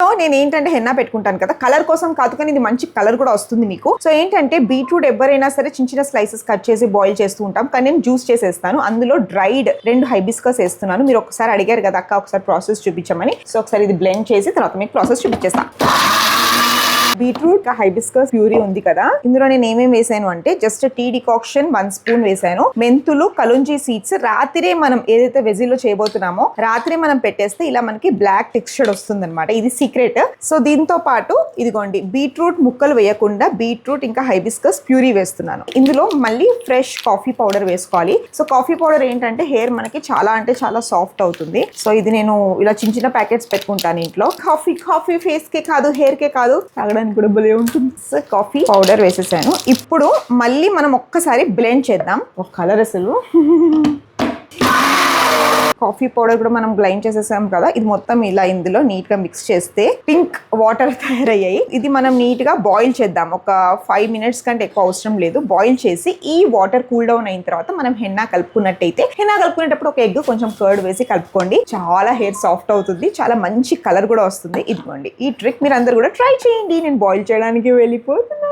So నేను ఏంటంటే henna పెట్టుకుంటాను కదా, కలర్ కోసం కాదు కానీ ఇది మంచి కలర్ కూడా వస్తుంది మీకు. సో ఏంటంటే బీట్రూట్ ఎవరైనా సరే చిన్న చిన్న స్లైసెస్ కట్ చేసి బాయిల్ చేస్తూ ఉంటాం, కానీ నేను జ్యూస్ చేసేస్తాను. అందులో డ్రైడ్ 2 హైబిస్కస్ వేస్తున్నాను. మీరు ఒకసారి అడిగారు కదా అక్క ఒకసారి ప్రాసెస్ చూపించమని, సో ఒకసారి ఇది బ్లెండ్ చేసి తర్వాత మీకు ప్రాసెస్ చూపించేస్తాను. బీట్రూట్ హైబిస్కస్ ప్యూరీ ఉంది కదా, ఇందులో నేను ఏమేమి వేసాను అంటే జస్ట్ టీ డికాక్షన్ 1 స్పూన్ వేసాను, మెంతులు, కలుంజీ సీడ్స్ రాత్రే మనం ఏదైతే వెజిలో చేయబోతున్నామో రాత్రే మనం పెట్టేస్తే ఇలా మనకి బ్లాక్ టెక్స్చర్ వస్తుంది అనమాట, ఇది సీక్రెట్. సో దీంతో పాటు ఇదిగోండి బీట్రూట్ ముక్కలు వేయకుండా బీట్రూట్ ఇంకా హైబిస్కస్ ప్యూరీ వేస్తున్నాను. ఇందులో మళ్ళీ ఫ్రెష్ కాఫీ పౌడర్ వేసుకోవాలి. సో కాఫీ పౌడర్ ఏంటంటే హెయిర్ మనకి చాలా అంటే చాలా సాఫ్ట్ అవుతుంది. సో ఇది నేను ఇలా చిన్న చిన్న ప్యాకెట్స్ పెట్టుకుంటాను ఇంట్లో. కాఫీ ఫేస్ కే కాదు హెయిర్ కే కాదు, తాగడానికి కూడా భలే ఉంటుంది. సో కాఫీ పౌడర్ వేసేసాను. ఇప్పుడు మళ్ళీ మనం ఒక్కసారి బ్లెండ్ చేద్దాం. ఒక కలర్ అసలు కాఫీ పౌడర్ కూడా మనం గ్రైండ్ చేసేసాం కదా, ఇది మొత్తం ఇలా ఇందులో నీట్ గా మిక్స్ చేస్తే పింక్ వాటర్ తయారయ్యాయి. ఇది మనం నీట్ గా బాయిల్ చేద్దాం. ఒక 5 మినిట్స్ కంటే ఎక్కువ అవసరం లేదు. బాయిల్ చేసి ఈ వాటర్ కూల్ డౌన్ అయిన తర్వాత మనం హెన్నా కలుపుకున్నట్టయితే, హెన్నా కలుపుకునేటప్పుడు ఒక ఎగ్ కొంచెం కర్డ్ వేసి కలుపుకోండి. చాలా హెయిర్ సాఫ్ట్ అవుతుంది, చాలా మంచి కలర్ కూడా వస్తుంది. ఇదిగోండి ఈ ట్రిక్ మీరు అందరు కూడా ట్రై చేయండి. నేను బాయిల్ చేయడానికి వెళ్ళిపోతున్నాను.